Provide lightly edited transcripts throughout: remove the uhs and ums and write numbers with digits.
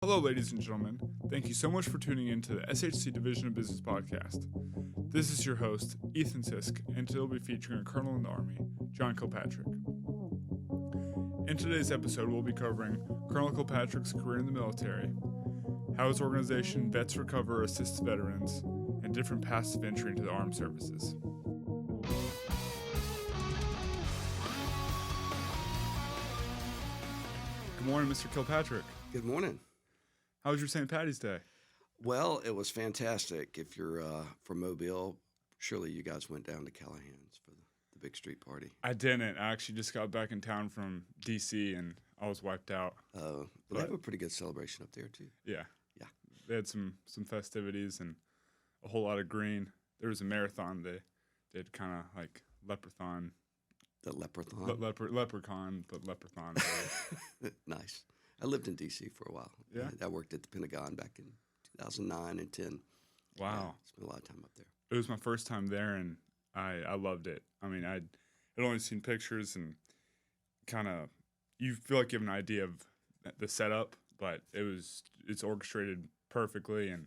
Hello, ladies and gentlemen. Thank you so much for tuning in to the SHC Division of Business podcast. This is your host, Ethan Sisk, and today we'll be featuring a colonel in the Army, John Kilpatrick. In today's episode, we'll be covering Colonel Kilpatrick's career in the military, how his organization Vets Recover assists veterans, and different paths of entry into the armed services. Good morning, Mr. Kilpatrick. Good morning. How was your St. Patty's Day? Well, it was fantastic. If you're from Mobile, surely you guys went down to Callahan's for the big street party. I didn't. I actually just got back in town from D.C. and I was wiped out. But they have a pretty good celebration up there, too. Yeah. Yeah. They had some festivities and a whole lot of green. There was a marathon. They did kind of like leprechaun. The leprechaun? Leprechaun, but leprechaun. Nice. I lived in D.C. for a while. Yeah? I worked at the Pentagon back in 2009 and 10. Wow. Yeah, spent a lot of time up there. It was my first time there, and I loved it. I mean, I'd only seen pictures, and kind of you feel like you have an idea of the setup, but it's orchestrated perfectly, and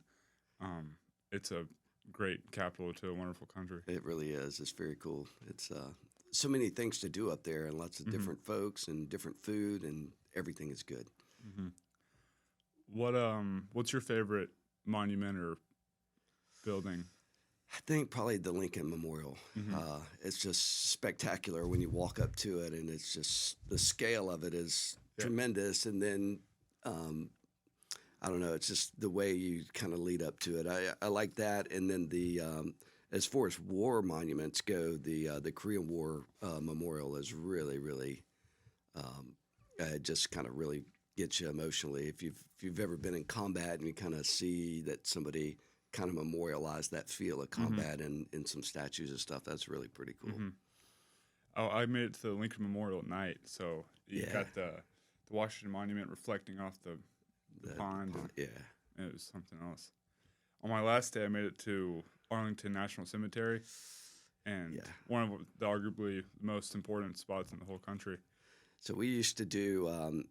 it's a great capital to a wonderful country. It really is. It's very cool. It's so many things to do up there, and lots of different folks and different food, and everything is good. Mm-hmm. What's your favorite monument or building? I think probably the Lincoln Memorial. It's just spectacular when you walk up to it, and it's just the scale of it is tremendous. And then I don't know, it's just the way you kind of lead up to it. I like that. And then the as far as war monuments go, the Korean War Memorial is really, really just kind of really gets you emotionally. If you've ever been in combat and you kind of see that somebody kind of memorialized that feel of combat in some statues and stuff, that's really pretty cool. Oh, I made it to the Lincoln Memorial at night, so you got the Washington Monument reflecting off the pond. And it was something else. On my last day, I made it to Arlington National Cemetery, and one of the arguably most important spots in the whole country. So we used to do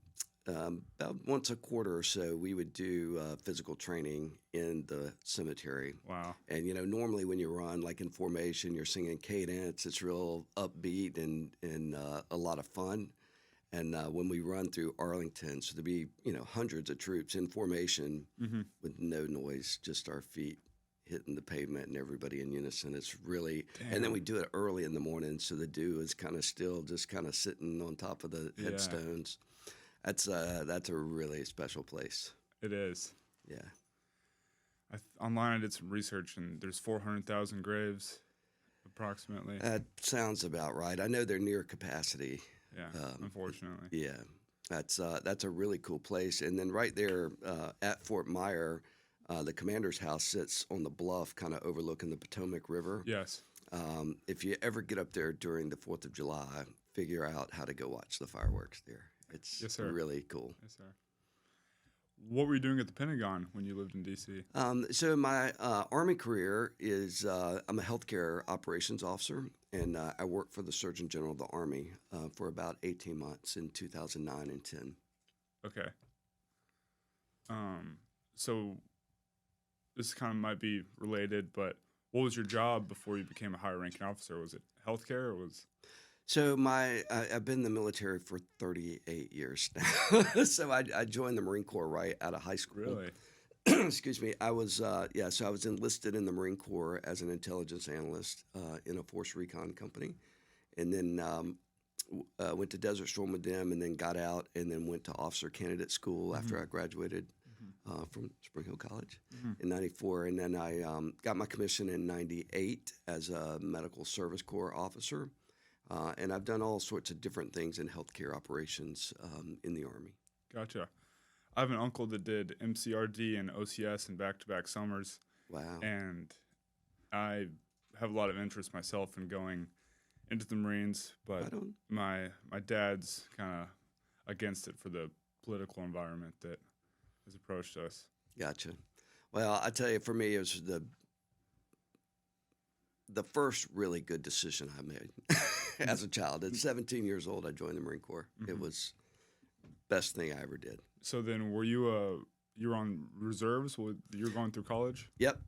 about once a quarter or so, we would do physical training in the cemetery. Wow. And, normally when you run, like in formation, you're singing cadence. It's real upbeat and a lot of fun. And when we run through Arlington, so there'd be, hundreds of troops in formation with no noise, just our feet hitting the pavement and everybody in unison. It's really, and then we do it early in the morning, so the dew is kind of still just kind of sitting on top of the headstones. That's a really special place. It is. Yeah. Online, I did some research, and there's 400,000 graves, approximately. That sounds about right. I know they're near capacity. Yeah, unfortunately. Yeah, that's a really cool place. And then right there at Fort Myer, the commander's house sits on the bluff, kind of overlooking the Potomac River. Yes. If you ever get up there during the 4th of July, figure out how to go watch the fireworks there. It's really cool. Yes, sir. What were you doing at the Pentagon when you lived in D.C.? So my Army career is I'm a healthcare operations officer, and I worked for the Surgeon General of the Army for about 18 months in 2009 and 10. Okay. So this kind of might be related, but what was your job before you became a higher ranking officer? Was it healthcare or was... So I've been in the military for 38 years now. So I joined the Marine Corps right out of high school. Really? Excuse me. I was so I was enlisted in the Marine Corps as an intelligence analyst in a force recon company, and then went to Desert Storm with them, and then got out, and then went to officer candidate school after I graduated from Spring Hill College in '94, and then I got my commission in '98 as a medical service corps officer. And I've done all sorts of different things in healthcare operations in the Army. Gotcha. I have an uncle that did MCRD and OCS in back-to-back summers. Wow. And I have a lot of interest myself in going into the Marines, but my dad's kind of against it for the political environment that has approached us. Gotcha. Well, I tell you, for me, it was the first really good decision I made as a child. At 17 years old, I joined the Marine Corps. It was the best thing I ever did. So then were you you were on reserves while you were going through college? Yep,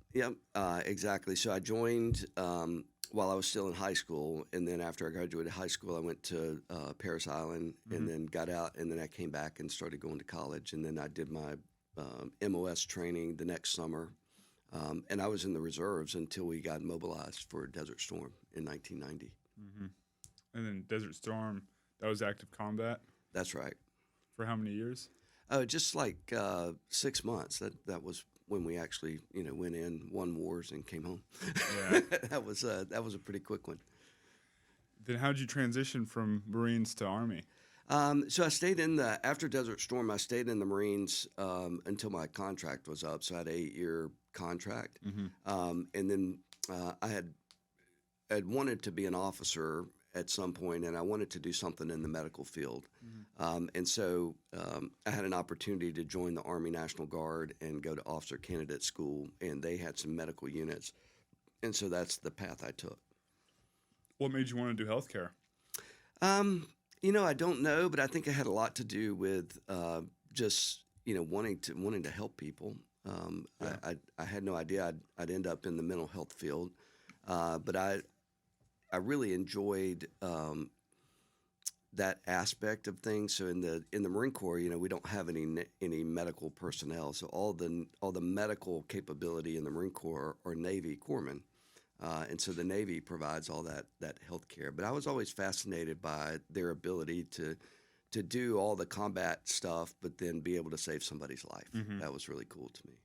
exactly. So I joined while I was still in high school, and then after I graduated high school, I went to Paris Island, and then got out, and then I came back and started going to college, and then I did my MOS training the next summer, and I was in the reserves until we got mobilized for Desert Storm in 1990. And then Desert Storm, that was active combat? That's right. For how many years? Just like 6 months. That was when we actually, went in, won wars, and came home. Yeah. that was a pretty quick one. Then how did you transition from Marines to Army? So I stayed after Desert Storm, I stayed in the Marines until my contract was up. So I had an 8-year contract. And then I had wanted to be an officer at some point, and I wanted to do something in the medical field. And so I had an opportunity to join the Army National Guard and go to officer candidate school, and they had some medical units. And so that's the path I took. What made you want to do healthcare? I don't know, but I think it had a lot to do with just wanting to help people. I had no idea I'd end up in the mental health field, but I really enjoyed that aspect of things. So in the Marine Corps, we don't have any medical personnel. So all the medical capability in the Marine Corps are Navy corpsmen. And so the Navy provides all that health care. But I was always fascinated by their ability to do all the combat stuff, but then be able to save somebody's life. That was really cool to me.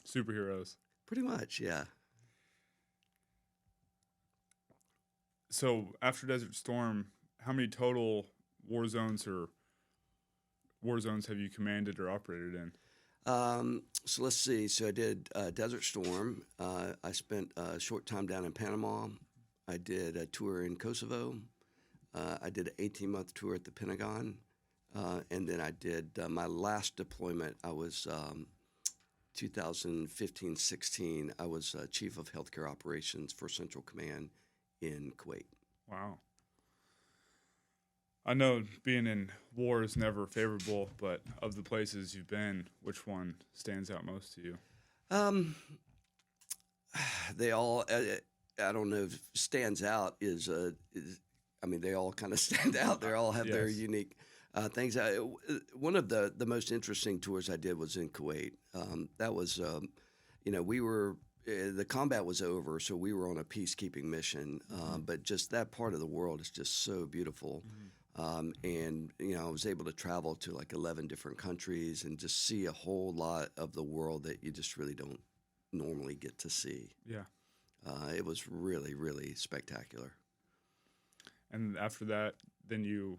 Superheroes. Pretty much, yeah. So after Desert Storm, how many total war zones have you commanded or operated in? So let's see. So I did Desert Storm. I spent a short time down in Panama. I did a tour in Kosovo. I did an 18-month tour at the Pentagon. And then I did my last deployment. I was 2015-16. I was Chief of Healthcare Operations for Central Command in Kuwait. Wow. I know being in war is never favorable, but of the places you've been, which one stands out most to you? They all, I don't know if stands out is they all kind of stand out. They all have their unique things. One of the most interesting tours I did was in Kuwait. That was, we were, the combat was over, so we were on a peacekeeping mission. But just that part of the world is just so beautiful. And I was able to travel to like 11 different countries and just see a whole lot of the world that you just really don't normally get to see. Yeah. It was really, really spectacular. And after that, then you're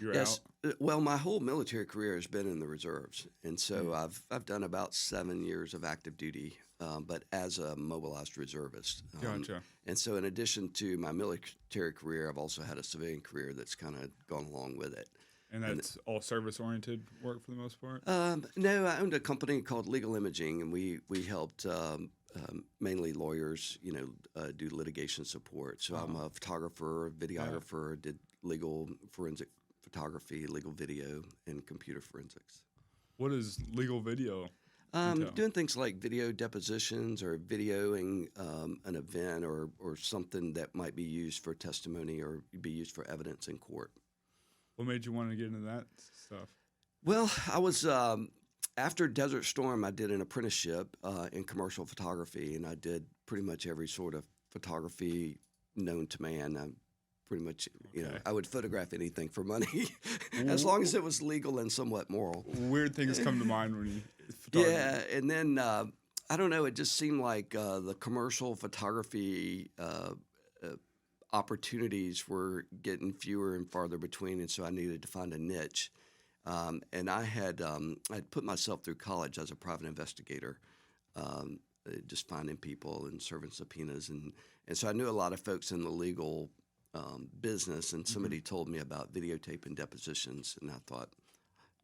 Yes. out? Well, my whole military career has been in the reserves. And so I've done about 7 years of active duty, but as a mobilized reservist. Gotcha. And so in addition to my military career, I've also had a civilian career that's kind of gone along with it. And that's all service-oriented work for the most part? No, I owned a company called Legal Imaging, and we helped mainly lawyers, do litigation support. So I'm a photographer, videographer, did legal forensic photography, legal video, and computer forensics. What is legal video? entail? Doing things like video depositions or videoing an event or something that might be used for testimony or be used for evidence in court. What made you want to get into that stuff? Well, I was after Desert Storm, I did an apprenticeship in commercial photography, and I did pretty much every sort of photography known to man. I pretty much, I would photograph anything for money, as long as it was legal and somewhat moral. Weird things come to mind when you photography. Yeah, and then I don't know. It just seemed like the commercial photography opportunities were getting fewer and farther between, and so I needed to find a niche. And I'd put myself through college as a private investigator, just finding people and serving subpoenas, and so I knew a lot of folks in the legal business. And somebody told me about videotaping depositions, and I thought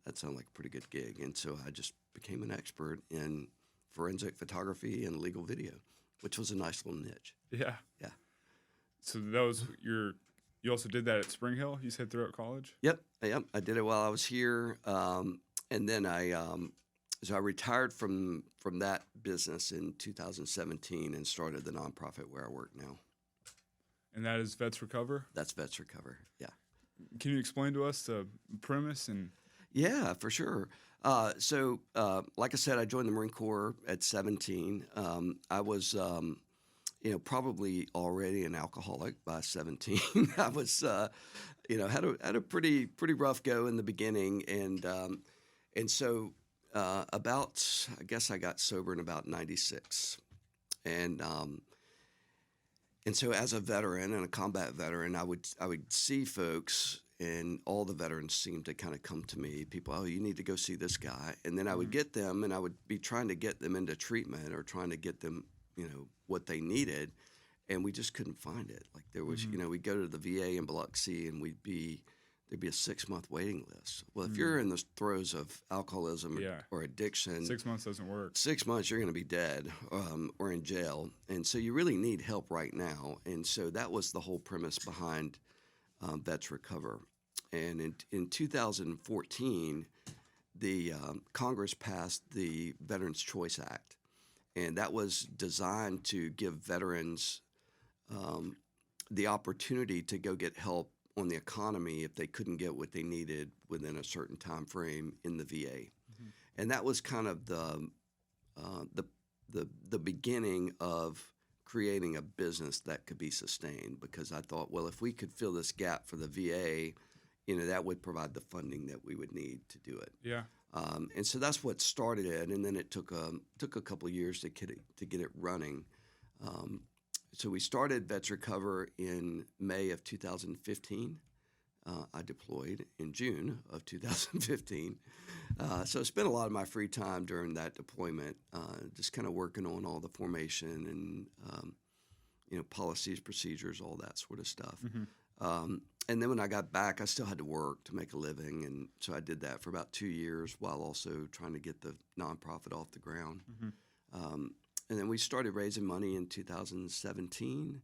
that sounded like a pretty good gig. And so I just became an expert in forensic photography and legal video, which was a nice little niche. Yeah. Yeah. So that was you also did that at Spring Hill, you said, throughout college? Yep. I did it while I was here. and then so I retired from that business in 2017 and started the nonprofit where I work now. And that is Vets Recover? That's Vets Recover, yeah. Can you explain to us the premise? And Yeah, for sure. So, like I said, I joined the Marine Corps at 17. I was, probably already an alcoholic by 17. I was, had a pretty rough go in the beginning, and so I guess I got sober in about 96, and so as a veteran and a combat veteran, I would see folks, and all the veterans seemed to kind of come to me. People, oh, you need to go see this guy. And then I would get them, and I would be trying to get them into treatment or trying to get them, what they needed. And we just couldn't find it. Like there was, we'd go to the VA in Biloxi, and there'd be a 6-month waiting list. Well, if you're in the throes of alcoholism or addiction, 6 months doesn't work. 6 months, you're going to be dead or in jail. And so you really need help right now. And so that was the whole premise behind Vets Recover. And in 2014, the Congress passed the Veterans Choice Act. And that was designed to give veterans the opportunity to go get help on the economy if they couldn't get what they needed within a certain time frame in the VA. Mm-hmm. And that was kind of the beginning of creating a business that could be sustained, because I thought, well, if we could fill this gap for the VA, that would provide the funding that we would need to do it. Yeah. And so that's what started it, and then it took a couple of years to get it running. So we started Vets Recover in May of 2015. I deployed in June of 2015. So I spent a lot of my free time during that deployment, just kind of working on all the formation and policies, procedures, all that sort of stuff. Mm-hmm. And then when I got back, I still had to work to make a living, and so I did that for about 2 years while also trying to get the nonprofit off the ground. Mm-hmm. And then we started raising money in 2017,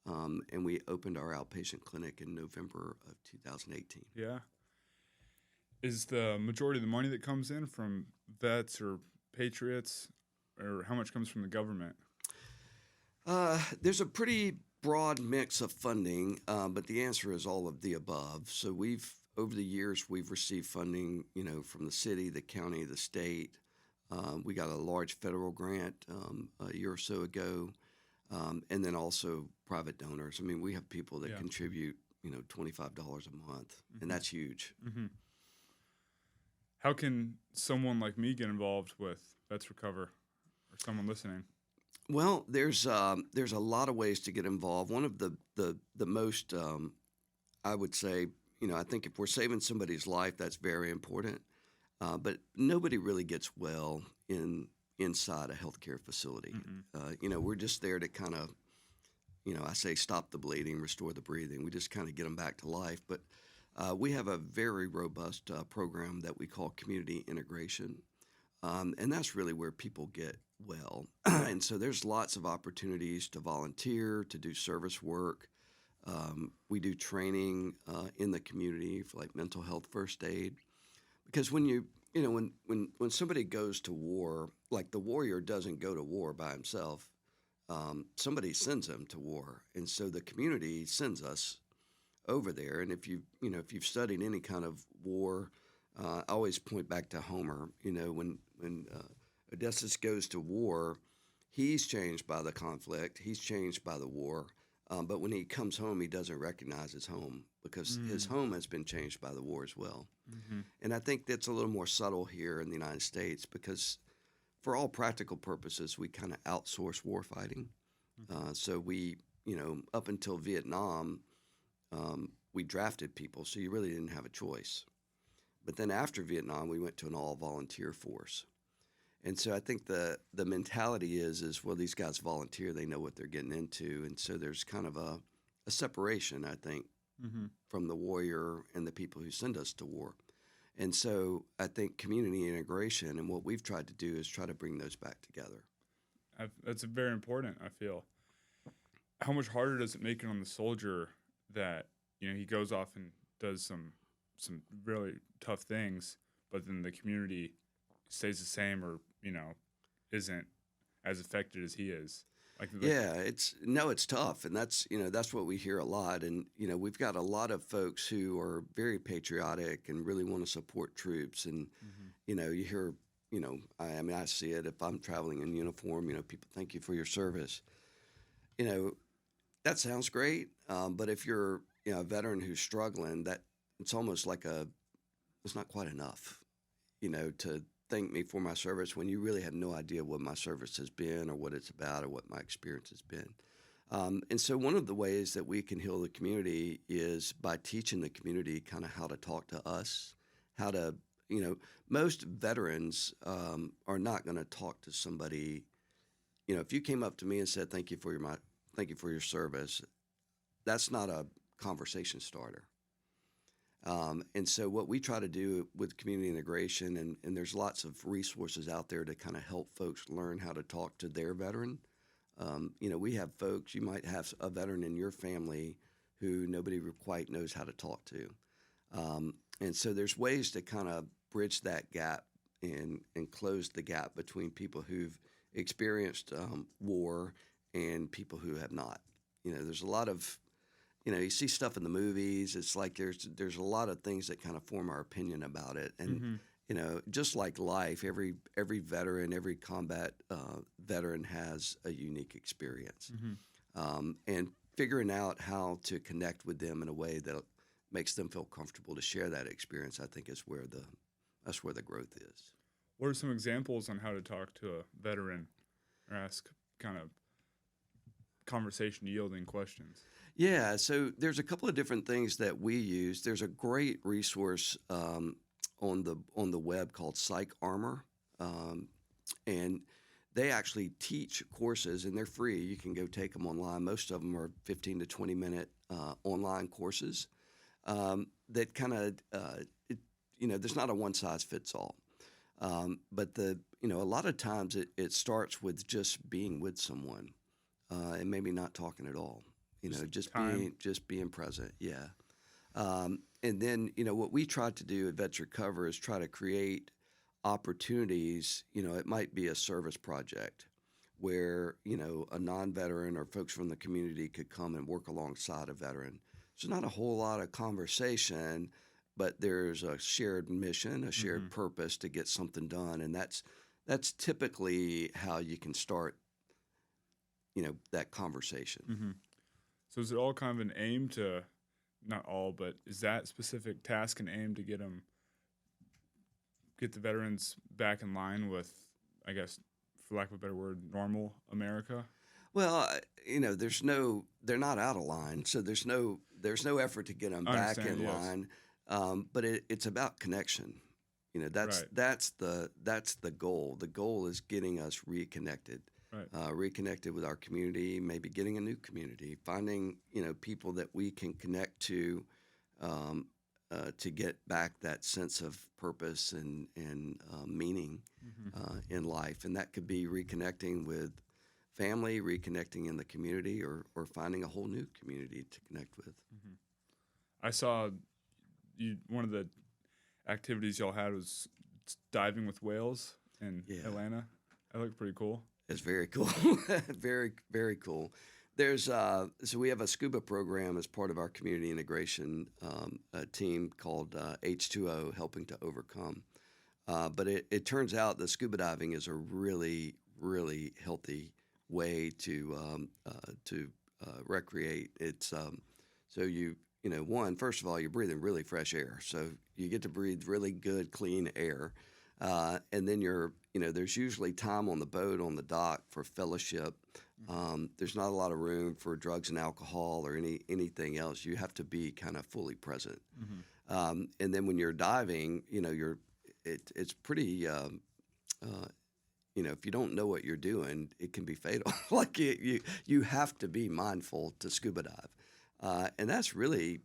and we opened our outpatient clinic in November of 2018. Yeah. Is the majority of the money that comes in from vets or patriots, or how much comes from the government? There's a pretty broad mix of funding, but the answer is all of the above. So over the years, we've received funding, from the city, the county, the state. We got a large federal grant a year or so ago, and then also private donors. I mean, we have people that contribute, $25 a month, and that's huge. Mm-hmm. How can someone like me get involved with Vets Recover, or someone listening? Well, there's a lot of ways to get involved. One of the most, I would say, I think if we're saving somebody's life, that's very important. But nobody really gets well inside a healthcare facility. Mm-hmm. We're just there to kind of, I say stop the bleeding, restore the breathing. We just kind of get them back to life. But we have a very robust program that we call community integration. And that's really where people get well. And so there's lots of opportunities to volunteer, to do service work. We do training in the community for like mental health first aid. Because when when somebody goes to war, like the warrior doesn't go to war by himself. Somebody sends him to war. And so the community sends us over there. And if you've studied any kind of war, I always point back to Homer. When Odysseus goes to war, he's changed by the conflict. He's changed by the war. But when he comes home, he doesn't recognize his home because his home has been changed by the war as well. Mm-hmm. And I think that's a little more subtle here in the United States because for all practical purposes, we kind of outsource war fighting. Mm-hmm. So we, up until Vietnam, we drafted people, so you really didn't have a choice. But then after Vietnam, we went to an all-volunteer force. And so I think the mentality is, well, these guys volunteer, they know what they're getting into. And so there's kind of a separation, I think, from the warrior and the people who send us to war. And so I think community integration and what we've tried to do is try to bring those back together. That's very important, I feel. How much harder does it make it on the soldier that, he goes off and does some really tough things, but then the community stays the same, or isn't as affected as he is. Yeah, it's tough, and that's what we hear a lot, and we've got a lot of folks who are very patriotic and really want to support troops, and you hear, I see it if I'm traveling in uniform. People thank you for your service. That sounds great, but if you're a veteran who's struggling, that it's almost like it's not quite enough, to thank me for my service when you really have no idea what my service has been or what it's about or what my experience has been. And so one of the ways that we can heal the community is by teaching the community kind of how to talk to us, how to, most veterans are not going to talk to somebody. If you came up to me and said, thank you for your service, that's not a conversation starter. And so what we try to do with community integration, and there's lots of resources out there to kind of help folks learn how to talk to their veteran. We have folks, you might have a veteran in your family who nobody quite knows how to talk to. And so there's ways to kind of bridge that gap and close the gap between people who've experienced war and people who have not. There's a lot of, you see stuff in the movies. It's like there's a lot of things that kind of form our opinion about it. And, just like life, every veteran, every combat veteran has a unique experience. And figuring out how to connect with them in a way that makes them feel comfortable to share that experience, I think that's where the growth is. What are some examples on how to talk to a veteran or ask kind of conversation yielding questions? Yeah, so there's a couple of different things that we use. There's a great resource on the web called Psych Armor, and they actually teach courses, and they're free. You can go take them online. Most of them are 15 to 20 minute online courses that kind of there's not a one size fits all, but a lot of times it starts with just being with someone and maybe not talking at all. Just being present. Yeah. And then, what we try to do at Vets Recover is try to create opportunities. It might be a service project where, a non-veteran or folks from the community could come and work alongside a veteran. So not a whole lot of conversation, but there's a shared mission, a shared purpose to get something done. And that's typically how you can start, that conversation. So is it all kind of an aim to, not all, but is that specific task and aim to get the veterans back in line with, I guess, for lack of a better word, normal America? Well, they're not out of line, so there's no effort to get them back in line. But it's about connection. That's the goal. The goal is getting us reconnected. Right. Reconnected with our community, maybe getting a new community, finding people that we can connect to get back that sense of purpose and meaning in life, and that could be reconnecting with family, reconnecting in the community, or finding a whole new community to connect with. I saw one of the activities y'all had was diving with whales in Atlanta. That looked pretty cool. It's very cool. Very, very cool. There's so we have a scuba program as part of our community integration team called H2O, Helping to Overcome. But it turns out that scuba diving is a really, really healthy way to recreate. It's so first of all, you're breathing really fresh air, so you get to breathe really good, clean air. And then there's usually time on the boat, on the dock for fellowship. There's not a lot of room for drugs and alcohol or anything else. You have to be kind of fully present. And then when you're diving, it's pretty, if you don't know what you're doing, it can be fatal. Like you have to be mindful to scuba dive. And that's really,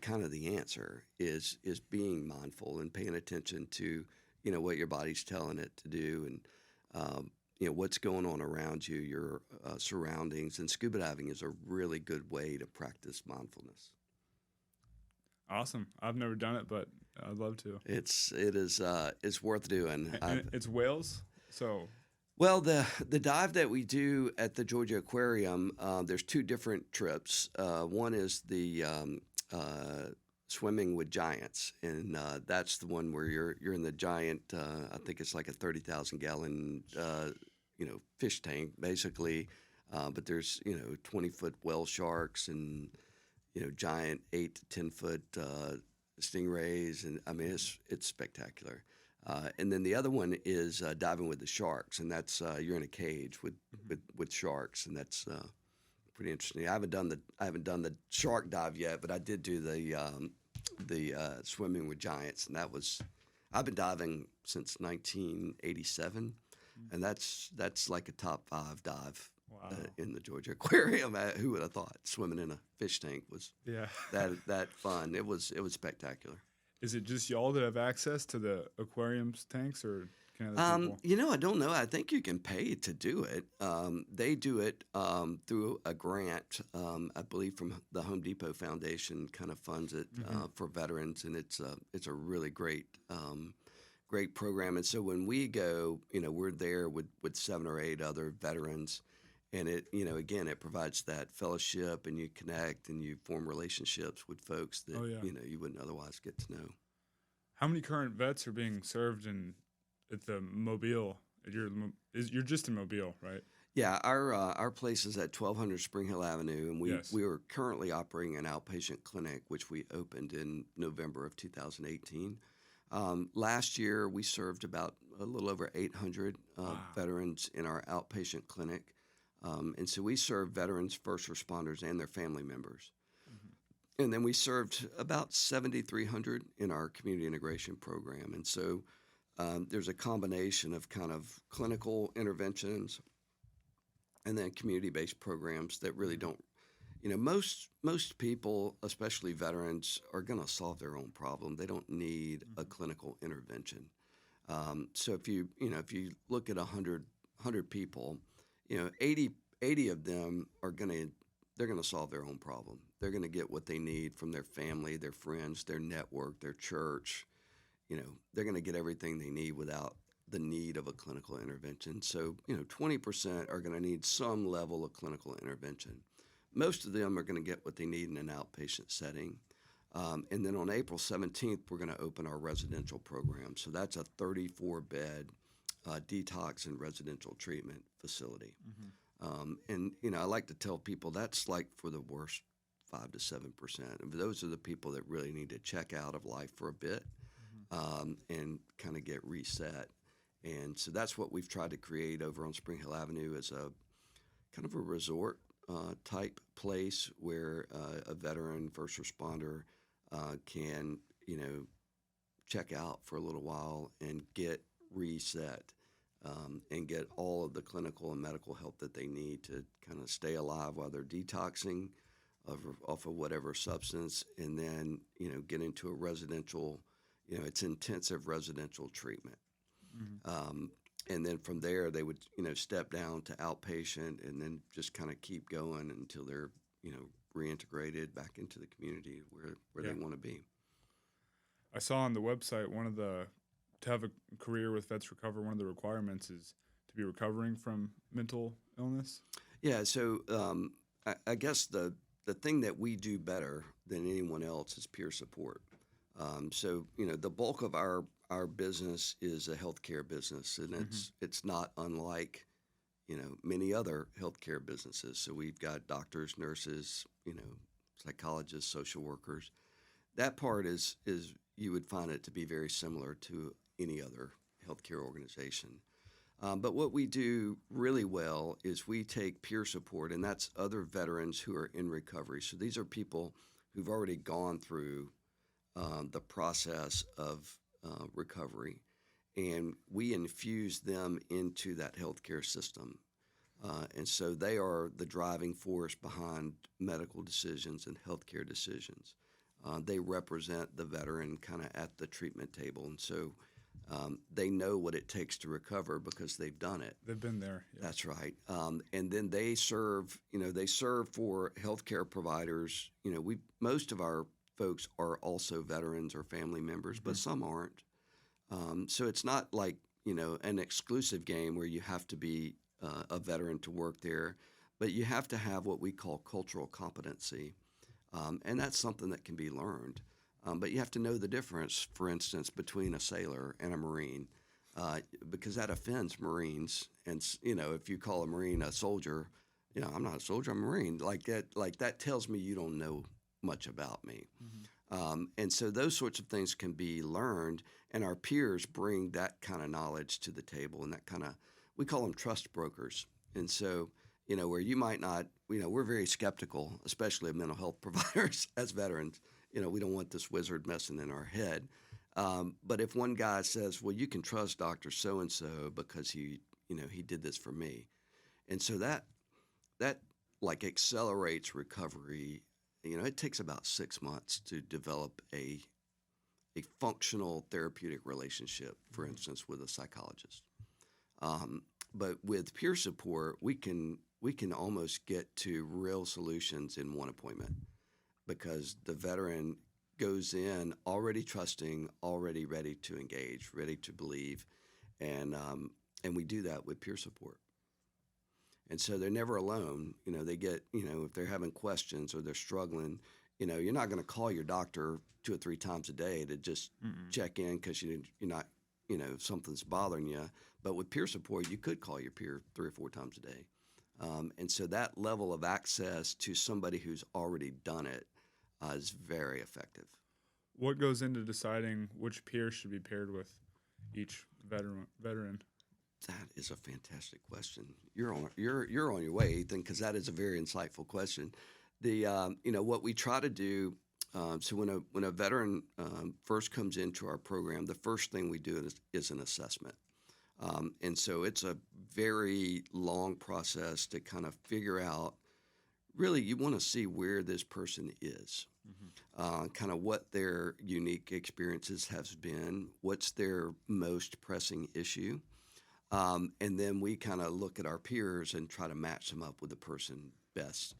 kind of the answer is being mindful and paying attention to what your body's telling it to do, and what's going on around you, your surroundings. And scuba diving is a really good way to practice mindfulness. Awesome. I've never done it, but I'd love to. It's worth doing. And it's whales, so. Well, the dive that we do at the Georgia Aquarium, there's two different trips. One is the swimming with giants, and that's the one where you're in the giant. I think it's like a 30,000 gallon fish tank basically, but there's 20-foot whale sharks and giant 8 to 10 foot stingrays, and I mean it's spectacular. And then the other one is diving with the sharks, and that's you're in a cage with sharks, and that's pretty interesting. I haven't done the shark dive yet, but I did do the swimming with giants, and I've been diving since 1987, and that's like a top 5 dive. Wow. In the Georgia Aquarium. Who would have thought swimming in a fish tank was that fun? It was spectacular. Is it just y'all that have access to the aquarium's tanks, or can other people? I don't know. I think you can pay to do it. They do it through a grant, I believe, from the Home Depot Foundation. Kind of funds it for veterans, and it's a really great program. And so when we go, we're there with 7 or 8 other veterans. And it, again, it provides that fellowship, and you connect and you form relationships with folks that, you wouldn't otherwise get to know. How many current vets are being served at the Mobile? You're just in Mobile, right? Yeah, our place is at 1200 Spring Hill Avenue, and we are currently operating an outpatient clinic, which we opened in November of 2018. Last year, we served about a little over 800 veterans in our outpatient clinic. And so we serve veterans, first responders, and their family members. Mm-hmm. And then we served about 7,300 in our community integration program. And so there's a combination of kind of clinical interventions and then community-based programs that really don't, most people, especially veterans, are going to solve their own problem. They don't need a clinical intervention. So if you look at 100 people, 80 of them they're going to solve their own problem. They're going to get what they need from their family, their friends, their network, their church. They're going to get everything they need without the need of a clinical intervention. So, 20% are going to need some level of clinical intervention. Most of them are going to get what they need in an outpatient setting. And then on April 17th, we're going to open our residential program. So that's a 34-bed detox and residential treatment facility. Mm-hmm. And I like to tell people that's like for the worst 5 to 7%. And those are the people that really need to check out of life for a bit, and kind of get reset. And so that's what we've tried to create over on Spring Hill Avenue, as a kind of a resort type place where a veteran, first responder can check out for a little while and get reset. And get all of the clinical and medical help that they need to kind of stay alive while they're detoxing off of whatever substance, and then get into a residential, it's intensive residential treatment. Mm-hmm. And then from there they would step down to outpatient, and then just kind of keep going until they're reintegrated back into the community where they want to be. I saw on the website to have a career with Vets Recover, one of the requirements is to be recovering from mental illness? Yeah, so I guess the thing that we do better than anyone else is peer support. So, the bulk of our business is a healthcare business, and it's not unlike, many other healthcare businesses. So we've got doctors, nurses, psychologists, social workers. That part is you would find it to be very similar to any other healthcare organization. But what we do really well is we take peer support, and that's other veterans who are in recovery. So these are people who've already gone through the process of recovery, and we infuse them into that healthcare system. And so they are the driving force behind medical decisions and healthcare decisions. They represent the veteran kind of at the treatment table, and so they know what it takes to recover because they've done it. They've been there. Yeah. That's right. And then they serve for healthcare providers. Most of our folks are also veterans or family members, but some aren't. So it's not like, an exclusive game where you have to be a veteran to work there, but you have to have what we call cultural competency. And that's something that can be learned. But you have to know the difference, for instance, between a sailor and a Marine, because that offends Marines. And, if you call a Marine a soldier, I'm not a soldier, I'm a Marine. Like that tells me you don't know much about me. And so those sorts of things can be learned, and our peers bring that kind of knowledge to the table, and we call them trust brokers. And so, where you might not, we're very skeptical, especially of mental health providers as veterans. We don't want this wizard messing in our head. But if one guy says, well, you can trust Dr. So-and-so because he did this for me. And so that like accelerates recovery. It takes about 6 months to develop a functional therapeutic relationship, for instance, with a psychologist. But with peer support, we can almost get to real solutions in one appointment because the veteran goes in already trusting, already ready to engage, ready to believe, and we do that with peer support. And so they're never alone. They get, if they're having questions or they're struggling, you're not going to call your doctor 2 or 3 times a day to just check in because you're not, something's bothering you. But with peer support, you could call your peer 3 or 4 times a day. And so that level of access to somebody who's already done it is very effective. What goes into deciding which peer should be paired with each veteran? That is a fantastic question. You're on your way, Ethan, because that is a very insightful question. What we try to do. So when a veteran first comes into our program, the first thing we do is an assessment, and so it's a very long process to kind of figure out. Really, you want to see where this person is, kind of what their unique experiences have been, what's their most pressing issue. And then we kind of look at our peers and try to match them up with the person best.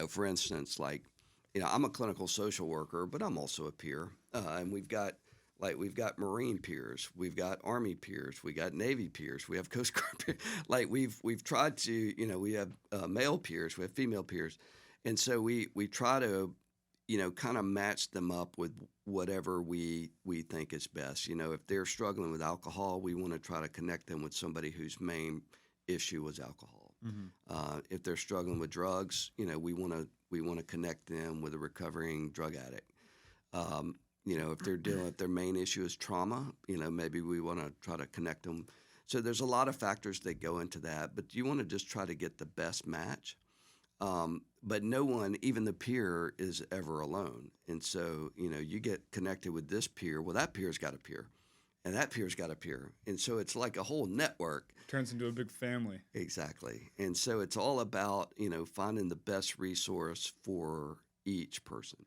For instance, I'm a clinical social worker, but I'm also a peer. And we've got Marine peers, we've got Army peers, we got Navy peers, we have Coast Guard peers. We've tried to, we have male peers, we have female peers. And so we try to, kind of match them up with whatever we think is best. If they're struggling with alcohol, we want to try to connect them with somebody whose main issue was alcohol. If they're struggling with drugs, we want to connect them with a recovering drug addict. If their main issue is trauma, maybe we want to try to connect them. So there's a lot of factors that go into that, but you want to just try to get the best match. But no one, even the peer, is ever alone. And so, you get connected with this peer. Well, that peer's got a peer, and that peer's got a peer. And so it's like a whole network. Turns into a big family. Exactly. And so it's all about, finding the best resource for each person.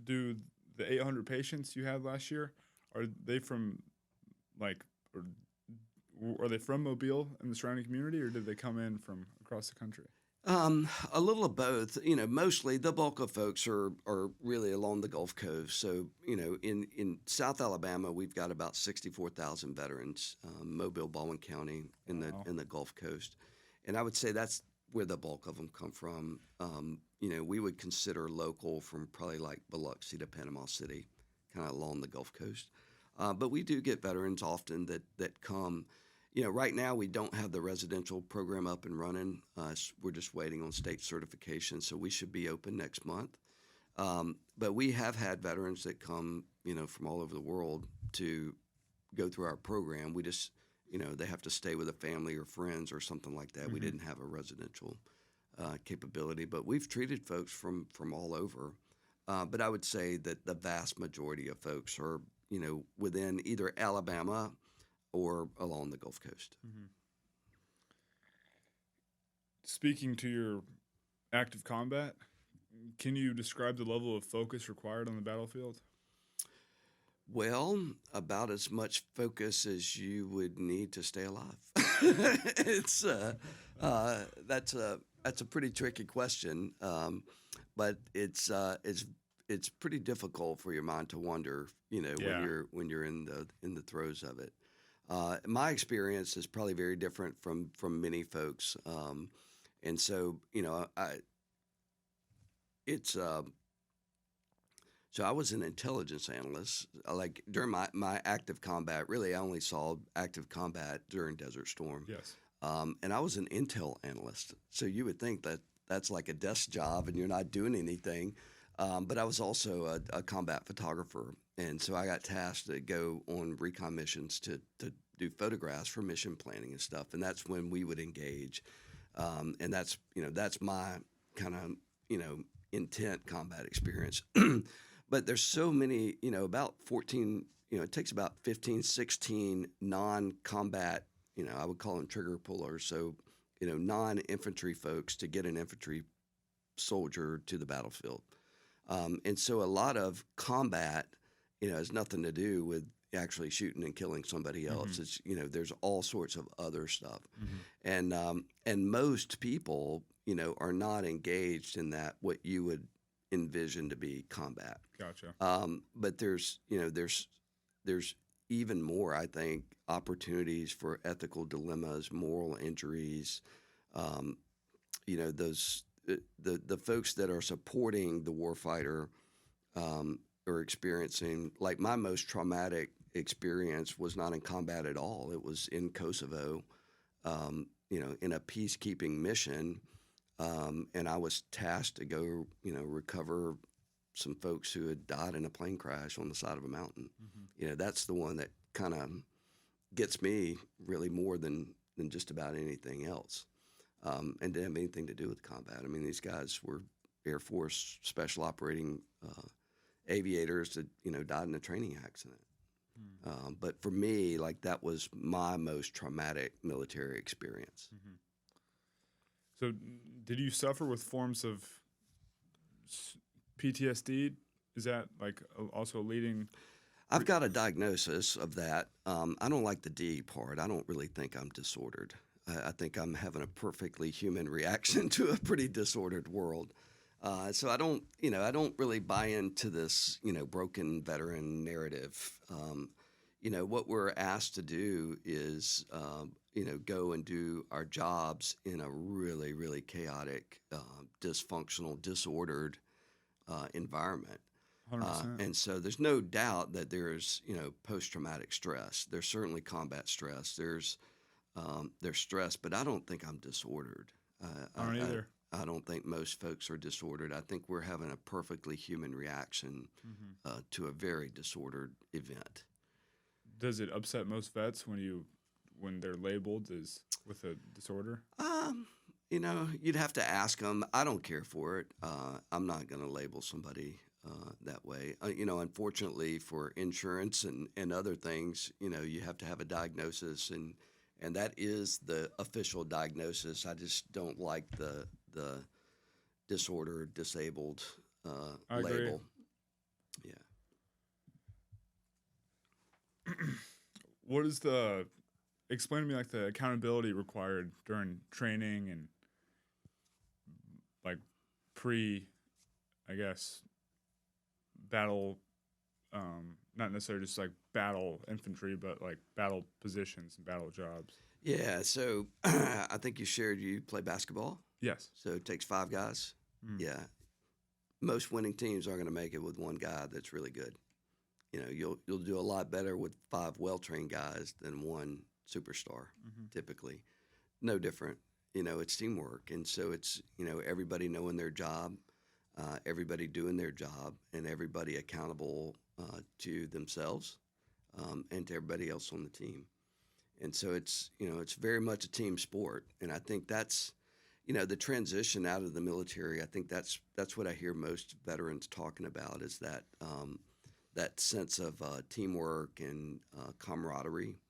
Do the 800 patients you had last year, are they from, are they from Mobile and the surrounding community, or did they come in from across the country? A little of both. Mostly the bulk of folks are really along the Gulf Coast. So, in South Alabama, we've got about 64,000 veterans, Mobile, Baldwin County, in the Gulf Coast. And I would say that's where the bulk of them come from. We would consider local from probably like Biloxi to Panama City, kind of along the Gulf Coast. But we do get veterans often that come. Right now we don't have the residential program up and running. We're just waiting on state certification, so we should be open next month. But we have had veterans that come, from all over the world to go through our program. We just, they have to stay with a family or friends or something like that. We didn't have a residential capability, but we've treated folks from all over. But I would say that the vast majority of folks are, within either Alabama or along the Gulf Coast. Speaking to your active combat, can you describe the level of focus required on the battlefield? Well, about as much focus as you would need to stay alive. It's that's a pretty tricky question, but it's it's pretty difficult for your mind to wander, when you're in the throes of it. My experience is probably very different from many folks, and so it's so I was an intelligence analyst. Like during my active combat, really I only saw active combat during Desert Storm. Yes. And I was an intel analyst. So you would think that that's like a desk job and you're not doing anything. But I was also a combat photographer. And so I got tasked to go on recon missions to do photographs for mission planning and stuff. And that's when we would engage. And that's my kind of, intent combat experience. But there's so many, about 14, it takes about 15, 16 non-combat, I would call them trigger pullers. So, non-infantry folks to get an infantry soldier to the battlefield. And so a lot of combat, has nothing to do with actually shooting and killing somebody else. Mm-hmm. It's, there's all sorts of other stuff. Mm-hmm. And most people, are not engaged in that, what you would envision to be combat. Gotcha. But there's even more, I think, opportunities for ethical dilemmas, moral injuries. Those the folks that are supporting the warfighter are experiencing, like my most traumatic experience was not in combat at all. It was in Kosovo, in a peacekeeping mission. And I was tasked to go, recover some folks who had died in a plane crash on the side of a mountain. Mm-hmm. That's the one that kind of gets me really more than just about anything else. And didn't have anything to do with combat. I mean, these guys were Air Force special operating aviators that, died in a training accident. Mm-hmm. But for me, like that was my most traumatic military experience. Mm-hmm. So did you suffer with forms of PTSD? Is that like also a leading? I've got a diagnosis of that. I don't like the D part. I don't really think I'm disordered. I think I'm having a perfectly human reaction to a pretty disordered world. So I don't really buy into this, broken veteran narrative. What we're asked to do is, go and do our jobs in a really, really chaotic, dysfunctional, disordered environment. And so there's no doubt that there's, post-traumatic stress. There's certainly combat stress. There's stress, but I don't think I'm disordered. I don't either. I don't think most folks are disordered. I think we're having a perfectly human reaction to a very disordered event. Does it upset most vets when they're labeled as with a disorder? You'd have to ask them. I don't care for it. I'm not going to label somebody that way. Unfortunately for insurance and other things, you have to have a diagnosis, and that is the official diagnosis. I just don't like the disorder, disabled I label. agree. Yeah. What is explain to me like the accountability required during training and like I guess, battle, not necessarily just like battle infantry, but like battle positions and battle jobs. Yeah, so I think you play basketball? Yes. So it takes 5 guys? Mm. Yeah. Most winning teams aren't going to make it with one guy that's really good. You'll do a lot better with 5 well-trained guys than one superstar, typically. No different. It's teamwork. And so it's, everybody knowing their job, everybody doing their job, and everybody accountable to themselves and to everybody else on the team. And so it's very much a team sport. And I think that's, the transition out of the military, I think that's what I hear most veterans talking about is that that sense of teamwork and camaraderie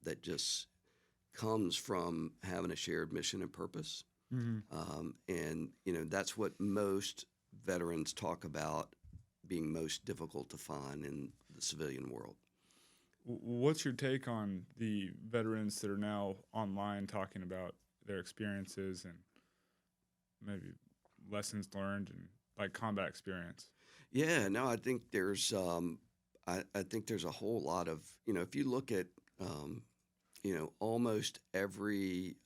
that just comes from having a shared mission and purpose. Mm-hmm. And that's what most veterans talk about being most difficult to find in the civilian world. What's your take on the veterans that are now online talking about their experiences and maybe lessons learned and like combat experience? Yeah, no, I think I think there's a whole lot of, if you look at, almost every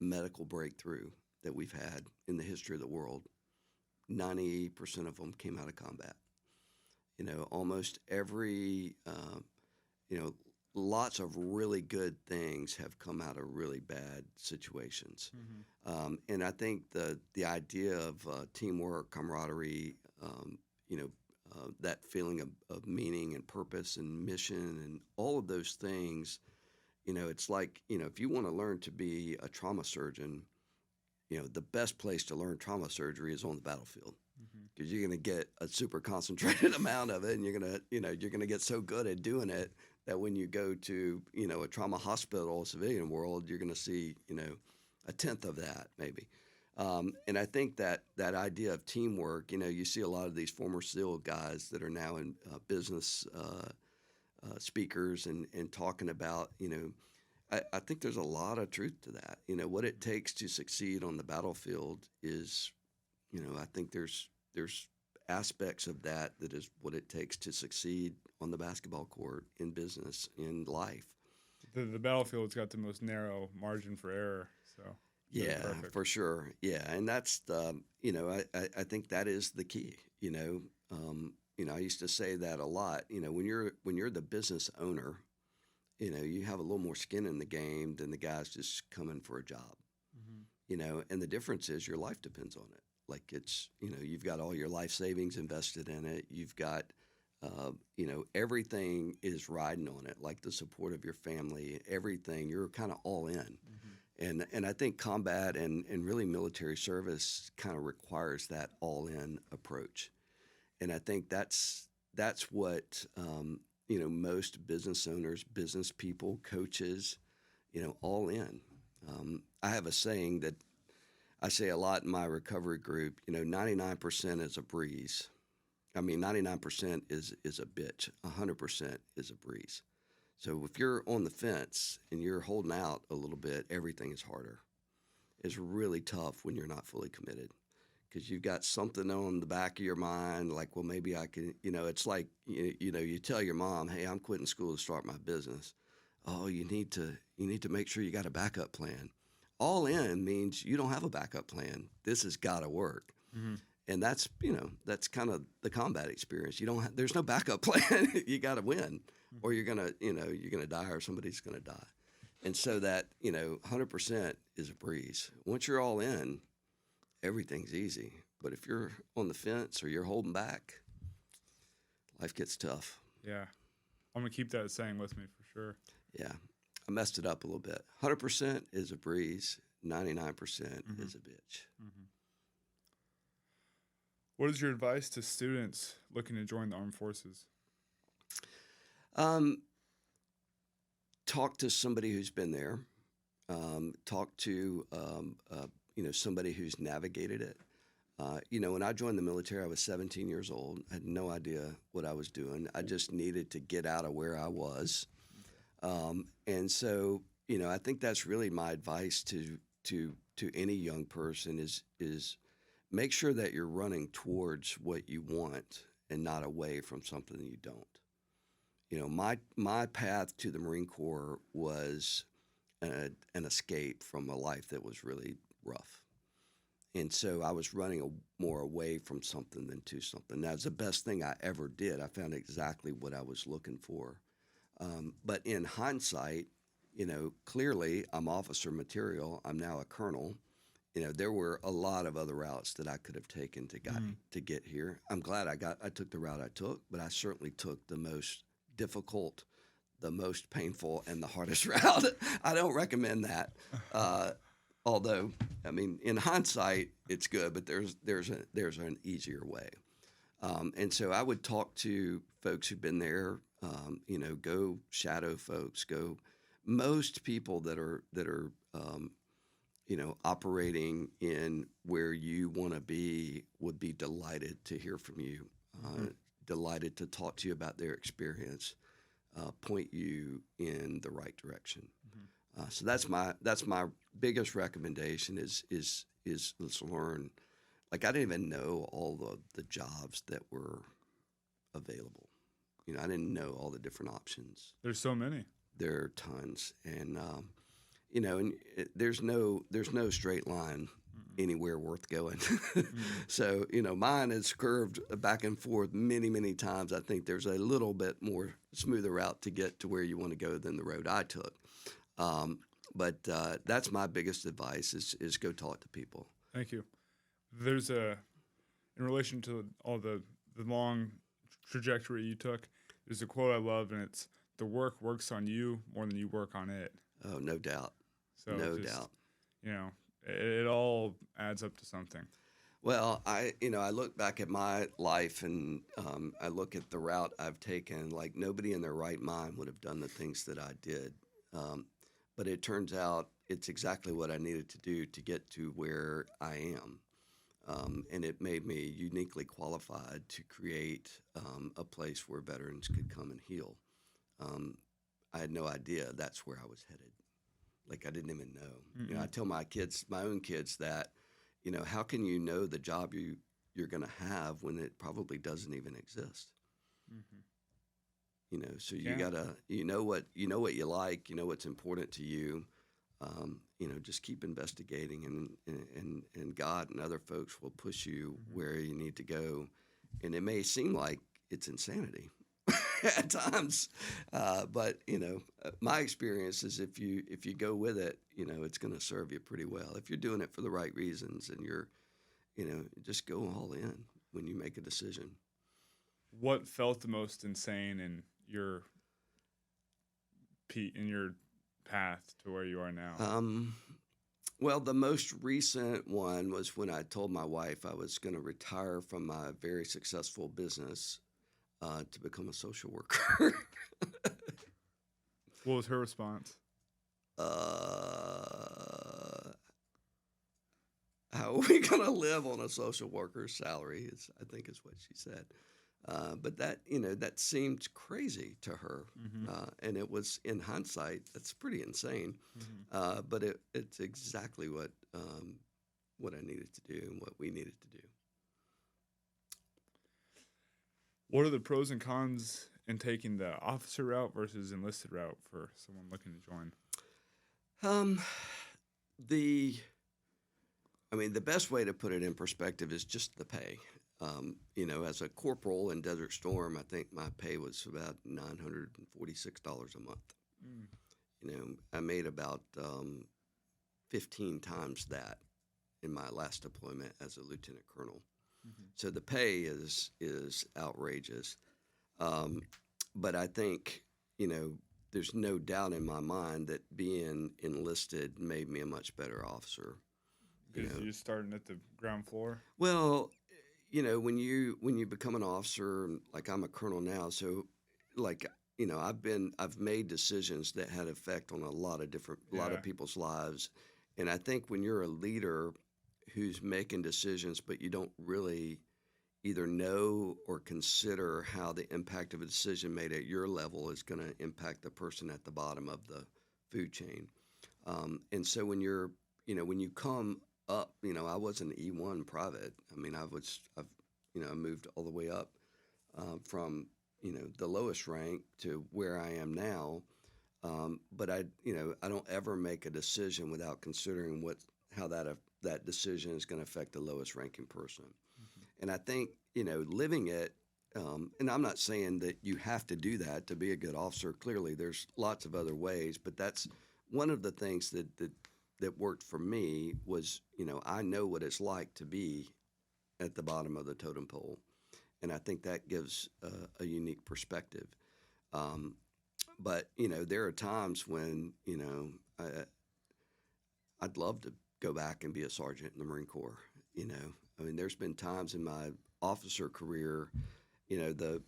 medical breakthrough that we've had in the history of the world, 90% of them came out of combat. Almost every, you know, lots of really good things have come out of really bad situations. And I think the idea of teamwork, camaraderie, that feeling of meaning and purpose and mission and all of those things, it's like, if you want to learn to be a trauma surgeon, the best place to learn trauma surgery is on the battlefield, because you're going to get a super concentrated amount of it, and you're going to get so good at doing it that when you go to, a trauma hospital, civilian world, you're going to see, a tenth of that maybe. And I think that idea of teamwork, you see a lot of these former SEAL guys that are now in business speakers and talking about, I think there's a lot of truth to that. What it takes to succeed on the battlefield is, I think there's aspects of that is what it takes to succeed on the basketball court, in business, in life. The battlefield's got the most narrow margin for error, so. Yeah, perfect. for sure. Yeah, and that's I think that is the key. I used to say that a lot. When you're the business owner, you have a little more skin in the game than the guys just coming for a job. And the difference is your life depends on it. Like it's, you've got all your life savings invested in it. You've got, everything is riding on it, like the support of your family, everything. You're kind of all in. And I think combat and really military service kind of requires that all-in approach. And I think that's what, most business owners, business people, coaches, all in. I have a saying that I say a lot in my recovery group, 99% is a breeze. I mean, 99% is a bitch. 100% is a breeze. So if you're on the fence and you're holding out a little bit, everything is harder. It's really tough when you're not fully committed, because you've got something on the back of your mind, like, well, maybe I can, it's like, you tell your mom, hey, I'm quitting school to start my business. Oh, you need to make sure you got a backup plan. All in means you don't have a backup plan. This has got to work. And that's kind of the combat experience. There's no backup plan. You got to win, or you're going to die, or somebody's going to die. And so that, 100% is a breeze. Once you're all in, everything's easy. But if you're on the fence or you're holding back, life gets tough. Yeah. I'm going to keep that saying with me for sure. Yeah. I messed it up a little bit. 100% is a breeze. 99% is a bitch. What is your advice to students looking to join the armed forces? Talk to somebody who's been there. Talk to somebody who's navigated it. When I joined the military, I was 17 years old. I had no idea what I was doing. I just needed to get out of where I was. And so, I think that's really my advice to any young person is make sure that you're running towards what you want and not away from something you don't. My path to the Marine Corps was an escape from a life that was really rough. And so I was running more away from something than to something. That was the best thing I ever did. I found exactly what I was looking for. But in hindsight, clearly I'm officer material. I'm now a colonel. There were a lot of other routes that I could have taken to get here. I'm glad I took the route I took, but I certainly took the most difficult, the most painful, and the hardest route. I don't recommend that. Although, I mean, in hindsight, it's good, but there's an easier way. And so I would talk to folks who've been there. Go shadow folks. Most people that are operating in where you want to be would be delighted to hear from you, delighted to talk to you about their experience, point you in the right direction. So that's my biggest recommendation is let's learn like I didn't even know all the jobs that were available. I didn't know all the different options. There's so many. There are tons, and there's no straight line anywhere worth going. So mine is curved back and forth many times. I think there's a little bit more smoother route to get to where you want to go than the road I took. But that's my biggest advice is go talk to people. Thank you. There's in relation to all the long trajectory you took, there's a quote I love, and it's, "The work works on you more than you work on it." Oh, no doubt. So no doubt. It all adds up to something. Well, I look back at my life and I look at the route I've taken. Like nobody in their right mind would have done the things that I did. But it turns out it's exactly what I needed to do to get to where I am. And it made me uniquely qualified to create a place where veterans could come and heal. I had no idea that's where I was headed. Like I didn't even know. I tell my own kids that, how can you know the job you're going to have when it probably doesn't even exist? So you gotta, what you like, what's important to you. Just keep investigating, and God and other folks will push you where you need to go. And it may seem like it's insanity at times, but my experience is if you go with it, it's going to serve you pretty well. If you're doing it for the right reasons, and you're, just go all in when you make a decision. What felt the most insane in your path to where you are now? Well, the most recent one was when I told my wife I was going to retire from my very successful business to become a social worker. What was her response? How are we going to live on a social worker's salary? I think is what she said. But that seemed crazy to her. And it was, in hindsight, that's pretty insane. But it's exactly what I needed to do and what we needed to do. What are the pros and cons in taking the officer route versus enlisted route for someone looking to join? The best way to put it in perspective is just the pay. As a corporal in Desert Storm, I think my pay was about $946 a month. I made about 15 times that in my last deployment as a lieutenant colonel. So the pay is outrageous. But I think, there's no doubt in my mind that being enlisted made me a much better officer. Because you're starting at the ground floor? Well, when you become an officer, like I'm a colonel now, so like, I've made decisions that had effect on a lot of people's lives. And I think when you're a leader who's making decisions, but you don't really either know or consider how the impact of a decision made at your level is going to impact the person at the bottom of the food chain. And so when when you come up, I was an E1 private. I mean, I moved all the way up from, the lowest rank to where I am now. But I don't ever make a decision without considering how that decision is going to affect the lowest ranking person. And I think, living it, and I'm not saying that you have to do that to be a good officer. Clearly, there's lots of other ways, but that's one of the things that worked for me was, I know what it's like to be at the bottom of the totem pole. And I think that gives a unique perspective. But, there are times when, I'd love to go back and be a sergeant in the Marine Corps. There's been times in my officer career, the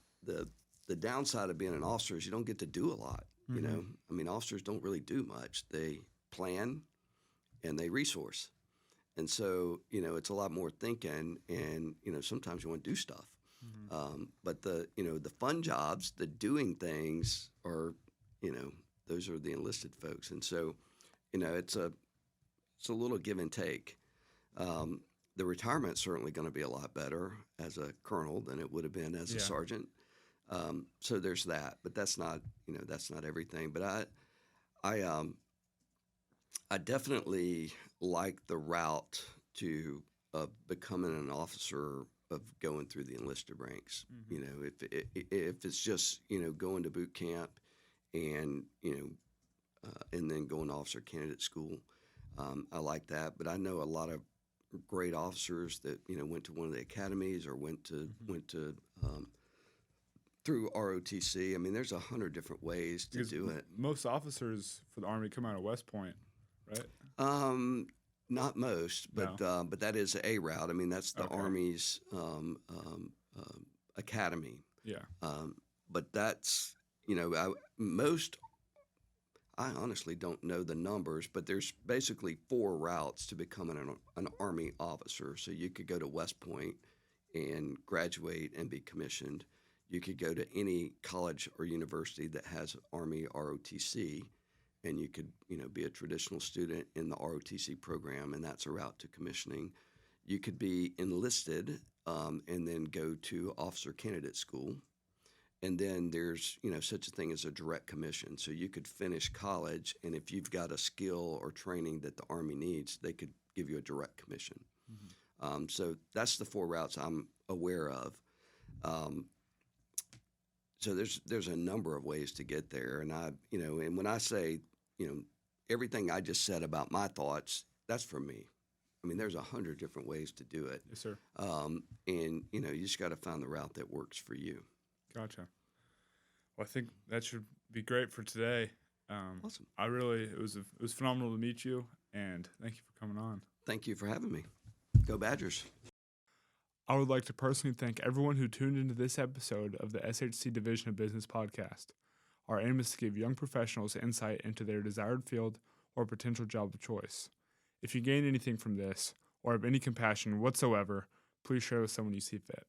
downside of being an officer is you don't get to do a lot. Officers don't really do much. They plan and they resource. And so, it's a lot more thinking and, sometimes you want to do stuff. But the fun jobs, the doing things are, those are the enlisted folks. And so, it's a little give and take. The retirement's certainly going to be a lot better as a colonel than it would have been as a Yeah. sergeant. So there's that, but that's not everything. But I definitely like the route to becoming an officer of going through the enlisted ranks. Mm-hmm. You know, if it's just going to boot camp and and then going to officer candidate school, I like that. But I know a lot of great officers that went to one of the academies or went to through ROTC. I mean, there's 100 different ways to do it. Most officers for the Army come out of West Point, right? Not most, but No. but that is a route. I mean, that's the Okay. Army's academy. Yeah. But that's I honestly don't know the numbers, but there's basically 4 routes to becoming an Army officer. So you could go to West Point and graduate and be commissioned. You could go to any college or university that has Army ROTC, and you could be a traditional student in the ROTC program, and that's a route to commissioning. You could be enlisted and then go to officer candidate school. And then there's, such a thing as a direct commission. So you could finish college, and if you've got a skill or training that the Army needs, they could give you a direct commission. Mm-hmm. So that's the 4 routes I'm aware of. So there's a number of ways to get there, and and when I say, everything I just said about my thoughts, that's for me. I mean, there's 100 different ways to do it. Yes, sir. And you just got to find the route that works for you. Gotcha. Well, I think that should be great for today. Awesome. It was phenomenal to meet you, and thank you for coming on. Thank you for having me. Go Badgers. I would like to personally thank everyone who tuned into this episode of the SHC Division of Business podcast. Our aim is to give young professionals insight into their desired field or potential job of choice. If you gain anything from this or have any compassion whatsoever, please share with someone you see fit.